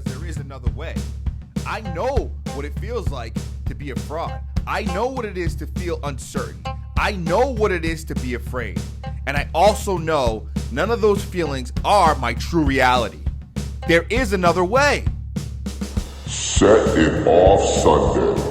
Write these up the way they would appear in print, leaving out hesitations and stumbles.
because there is another way. I know what it feels like to be a fraud. I know what it is to feel uncertain. I know what it is to be afraid. And I also know none of those feelings are my true reality. There is another way. Set It Off Sunday.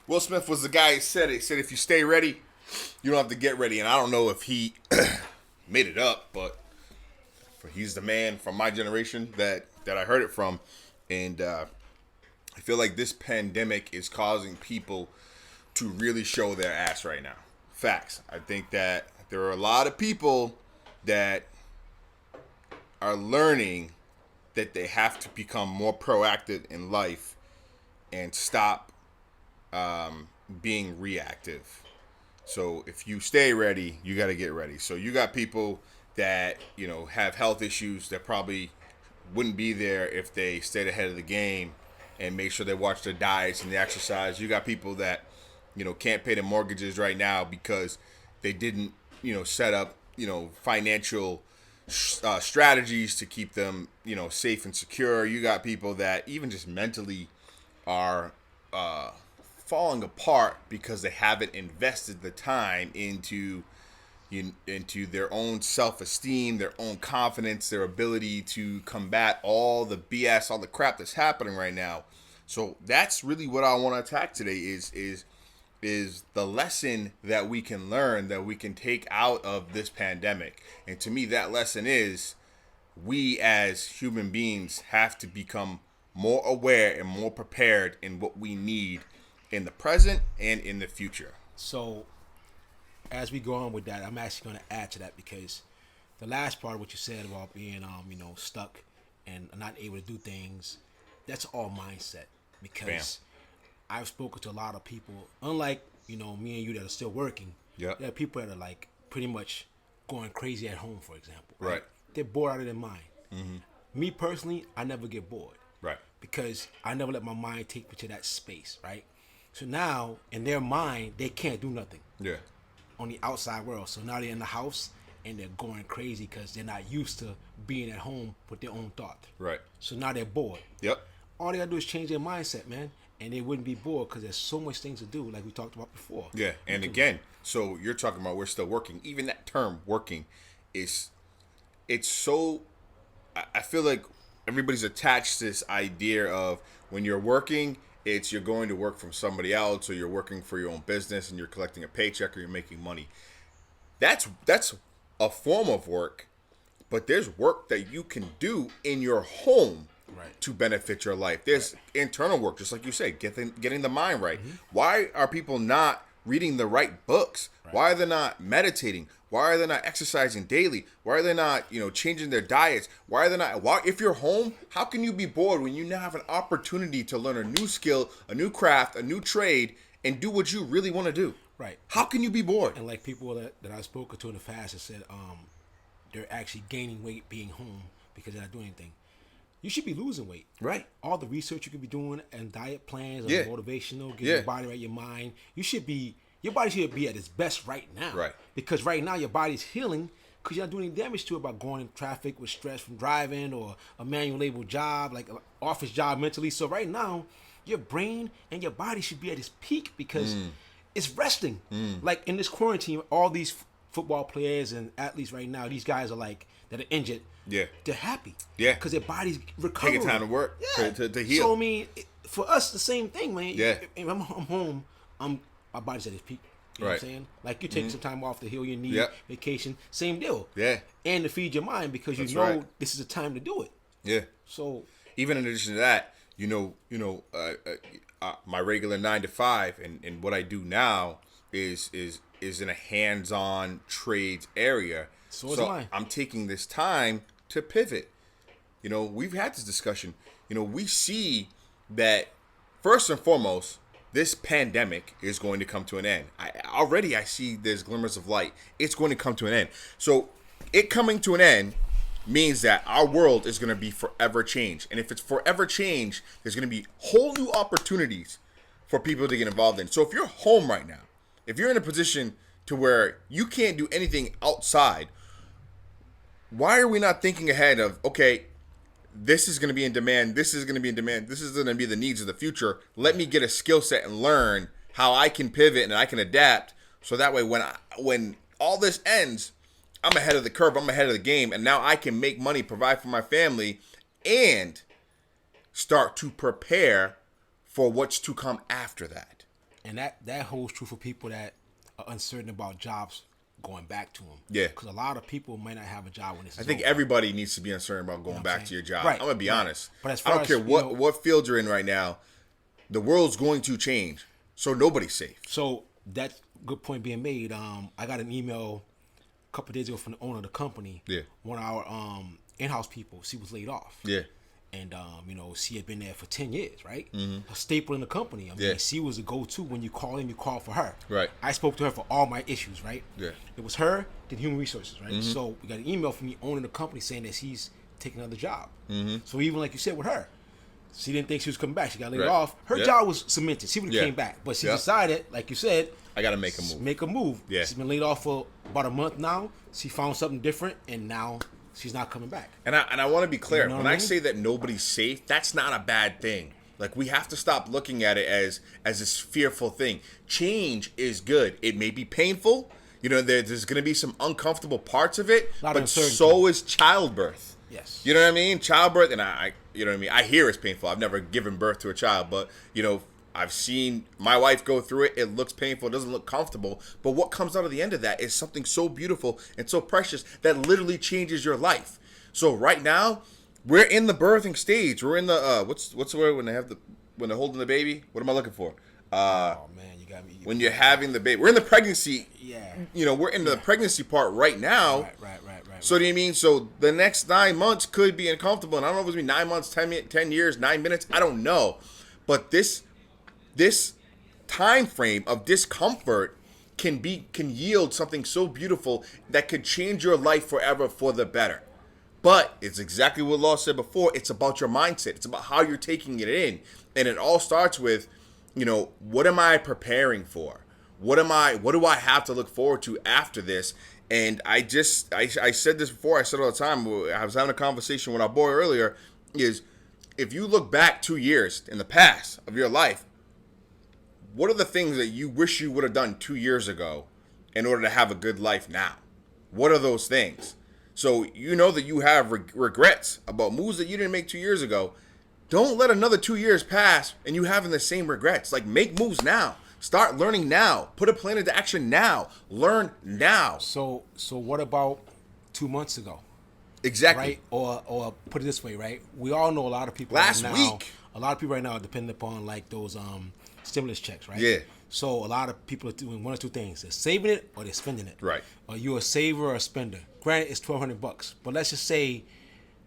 Will Smith was the guy who said it. He said, if you stay ready, you don't have to get ready. And I don't know if he made it up, but he's the man from my generation that I heard it from. And I feel like this pandemic is causing people to really show their ass right now. Facts. I think that there are a lot of people that are learning that they have to become more proactive in life and stop being reactive. So if you stay ready, you got to get ready. So you got people that, you know, have health issues that probably wouldn't be there if they stayed ahead of the game and made sure they watch their diets and the exercise. You got people that, you know, can't pay their mortgages right now because they didn't, you know, set up, you know, financial strategies to keep them, you know, safe and secure. You got people that even just mentally are falling apart because they haven't invested the time into their own self-esteem, their own confidence, their ability to combat all the BS, all the crap that's happening right now. So that's really what I want to attack today is the lesson that we can learn, that we can take out of this pandemic. And to me, that lesson is we as human beings have to become more aware and more prepared in what we need in the present and in the future. So as we go on with that, I'm actually going to add to that, because the last part of what you said about being stuck and not able to do things, that's all mindset. Because I've spoken to a lot of people, unlike, you know, me and you that are still working. Yeah. There are people that are like pretty much going crazy at home, for example. Right. They're bored out of their mind. Mm-hmm. Me personally, I never get bored. Right. Because I never let my mind take me to that space, right? So now, in their mind, they can't do nothing. Yeah. On the outside world. So now they're in the house and they're going crazy because they're not used to being at home with their own thought. Right. So now they're bored. Yep. All they gotta do is change their mindset, man, and they wouldn't be bored because there's so much things to do, like we talked about before. Yeah, and again, so you're talking about we're still working. Even that term "working" it's so. I feel like everybody's attached to this idea of when you're working, it's you're going to work from somebody else, or you're working for your own business and you're collecting a paycheck or you're making money. That's a form of work, but there's work that you can do in your home. Right. To benefit your life. There's internal work, just like you said, getting the mind right. Mm-hmm. Why are people not reading the right books? Right. Why are they not meditating? Why are they not exercising daily? Why are they not, changing their diets? Why are they not? If you're home, how can you be bored when you now have an opportunity to learn a new skill, a new craft, a new trade, and do what you really want to do? Right. How can you be bored? And like people that I've spoken to in the past that said they're actually gaining weight being home because they're not doing anything. You should be losing weight. Right. All the research you could be doing and diet plans, yeah. Motivational, get your body right, your mind. Your body should be at its best right now. Right. Because right now your body's healing because you're not doing any damage to it by going in traffic with stress from driving or a manual labor job, like an office job mentally. So right now, your brain and your body should be at its peak because it's resting. Like in this quarantine, all these football players and athletes right now, these guys are like, that are injured. Yeah. They're happy. Yeah. Because their body's recovering. Taking time to work. Yeah. To heal. So, I mean, for us, the same thing, man. Yeah. If I'm home, my body's at its peak. You know what I'm saying? Like, you take some time off to heal your knee, vacation, same deal. Yeah. And to feed your mind because you That's know right. this is the time to do it. Yeah. So. Even in addition to that, my regular 9 to 5 and what I do now is in a hands-on trades area. So is mine. I'm taking this time to pivot. We've had this discussion. We see that first and foremost, this pandemic is going to come to an end. I see there's glimmers of light. It's going to come to an end. So it coming to an end means that our world is going to be forever changed. And if it's forever changed, there's going to be whole new opportunities for people to get involved in. So if you're home right now If you're in a position to where you can't do anything outside, why are we not thinking ahead of, okay, this is going to be in demand, this is going to be in demand, this is going to be the needs of the future. Let me get a skill set and learn how I can pivot and I can adapt, so that way when all this ends, I'm ahead of the curve, I'm ahead of the game, and now I can make money, provide for my family, and start to prepare for what's to come after that. And that holds true for people that are uncertain about jobs going back to them. Yeah. Because a lot of people might not have a job when this is I think over. everybody needs to be uncertain about going back to your job. Right, I'm gonna be honest. But as I far don't as, care you know, what field you're in right now. The world's going to change, so nobody's safe. So that's a good point being made. I got an email a couple of days ago from the owner of the company. Yeah. One of our in-house people, she was laid off. Yeah. And you know, she had been there for 10 years, right? Mm-hmm. A staple in the company. I mean, Yeah. she was a go-to when you call in, you call for her. Right. I spoke to her for all my issues, right? Yeah. It was her, then human resources, right? Mm-hmm. So we got an email from the owner of the company saying that she's taking another job. Mm-hmm. So even like you said with her, she didn't think she was coming back. She got laid Right. off. Her Yeah. job was cemented. She would have Yeah. came back, but she Yeah. decided, like you said, I gotta make a move. Make a move. Yeah. She's been laid off for about a month now. She found something different, and now she's not coming back. And I want to be clear. You know When what I I mean? say that nobody's safe, that's not a bad thing. Like, we have to stop looking at it as this fearful thing. Change is good. It may be painful. You know, there's going to be some uncomfortable parts of it, Lot of but uncertainty. so is childbirth. Yes. You know what I mean? Childbirth, and you know what I mean? I hear it's painful. I've never given birth to a child, but, you know, I've seen my wife go through it. It looks painful. It doesn't look comfortable. But what comes out of the end of that is something so beautiful and so precious that literally changes your life. So right now, we're in the birthing stage. We're in the what's the word when they're holding the baby? What am I looking for? Oh man, you got me. When you're having the baby, we're in the pregnancy. Yeah. You know, we're in the pregnancy part right now. Right. So do you mean, so the next 9 months could be uncomfortable, and I don't know if it's gonna be 9 months, 10 years, 9 minutes. I don't know, but this time frame of discomfort can yield something so beautiful that could change your life forever for the better. But it's exactly what Law said before. It's about your mindset. It's about how you're taking it in, and it all starts with, you know, what am I preparing for? What do I have to look forward to after this? And I said this before. I said all the time. I was having a conversation with our boy earlier. Is if you look back 2 years in the past of your life, what are the things that you wish you would have done 2 years ago in order to have a good life now? What are those things? So you know that you have regrets about moves that you didn't make 2 years ago. Don't let another 2 years pass and you having the same regrets. Like, make moves now. Start learning now. Put a plan into action now. Learn now. So what about 2 months ago? Exactly. Right? Or put it this way, right? We all know a lot of people Last right now. week. A lot of people right now are dependent upon like those stimulus checks, right? Yeah. So a lot of people are doing one or two things: they're saving it or they're spending it. Right. Are you a saver or a spender? Granted, it's $1,200, but let's just say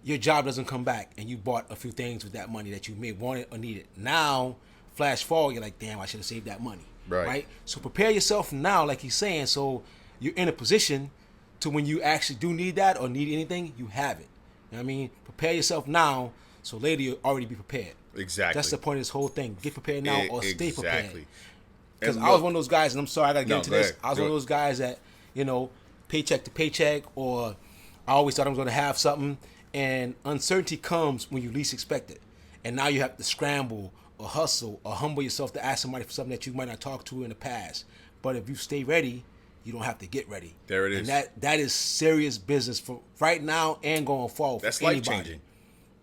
your job doesn't come back and you bought a few things with that money that you may wanted or needed. Now, flash forward, you're like, damn, I should have saved that money. Right. So prepare yourself now, like he's saying, so you're in a position to when you actually do need that or need anything, you have it. You know what I mean? Prepare yourself now, so later you'll already be prepared. Exactly. That's the point of this whole thing. Get prepared now or stay prepared. Exactly. Because And I was look- one of those guys, and I'm sorry I gotta get No, into go this. ahead. I was Do one of it. those guys that, you know, paycheck to paycheck, or I always thought I was gonna have something, and uncertainty comes when you least expect it. And now you have to scramble or hustle or humble yourself to ask somebody for something that you might not talk to in the past. But if you stay ready, you don't have to get ready. There it is. And that is serious business for right now and going forward. That's for anybody. life-changing.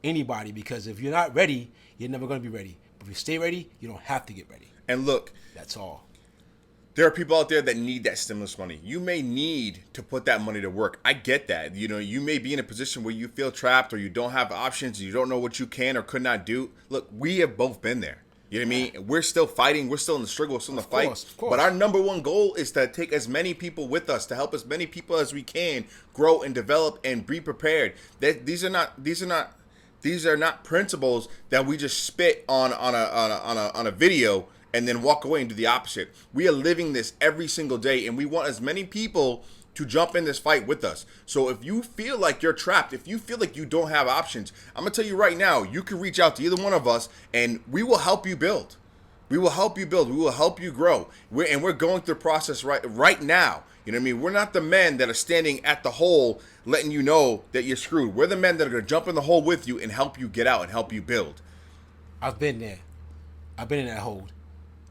Anybody, because if you're not ready, you're never gonna be ready. But if you stay ready, you don't have to get ready. And look, That's all. there are people out there that need that stimulus money. You may need to put that money to work. I get that. You know, you may be in a position where you feel trapped or you don't have options, you don't know what you can or could not do. Look, we have both been there. You know what I mean? We're still fighting. We're still in the struggle. We're still in the fight. Of course. But our number one goal is to take as many people with us, to help as many people as we can grow and develop and be prepared. These are not principles that we just spit on a video and then walk away and do the opposite. We are living this every single day, and we want as many people to jump in this fight with us. So if you feel like you're trapped, if you feel like you don't have options, I'm gonna tell you right now, you can reach out to either one of us and we will help you build. We will help you build. We will help you grow. We're going through the process right now. You know what I mean? We're not the men that are standing at the hole letting you know that you're screwed. We're the men that are going to jump in the hole with you and help you get out and help you build. I've been there. I've been in that hole,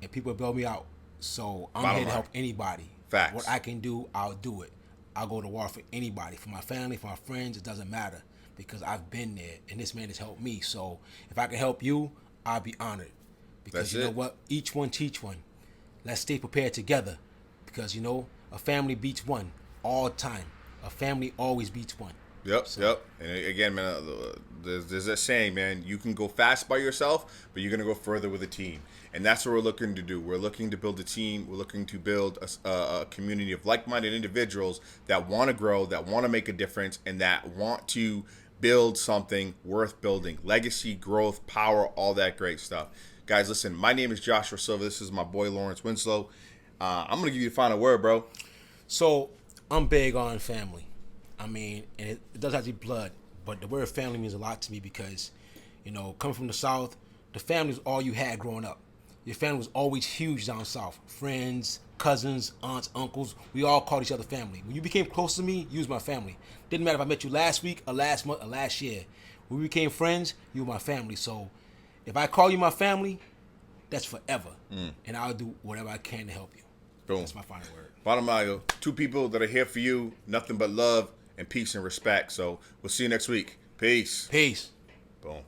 and people bail me out. So I'm Bottom here to line. help anybody. Facts. What I can do, I'll do it. I'll go to war for anybody, for my family, for my friends. It doesn't matter because I've been there, and this man has helped me. So if I can help you, I'll be honored. Because That's you know it. what? Each one teach one. Let's stay prepared together. Because a family beats one all the time. A family always beats one. Yep. And again, man, there's that saying, man, you can go fast by yourself, but you're going to go further with a team. And that's what we're looking to do. We're looking to build a team. We're looking to build a community of like-minded individuals that want to grow, that want to make a difference, and that want to build something worth building. Legacy, growth, power, all that great stuff. Guys, listen, my name is Joshua Silva. This is my boy, Lawrence Winslow. I'm going to give you the final word, bro. So I'm big on family. I mean, and it does have to be blood, but the word family means a lot to me because, coming from the South, the family was all you had growing up. Your family was always huge down South. Friends, cousins, aunts, uncles, we all called each other family. When you became close to me, you was my family. Didn't matter if I met you last week or last month or last year. When we became friends, you were my family. So if I call you my family, that's forever. And I'll do whatever I can to help you. Boom. That's my final word. Bottom line, two people that are here for you, nothing but love and peace and respect. So we'll see you next week. Peace. Peace. Boom.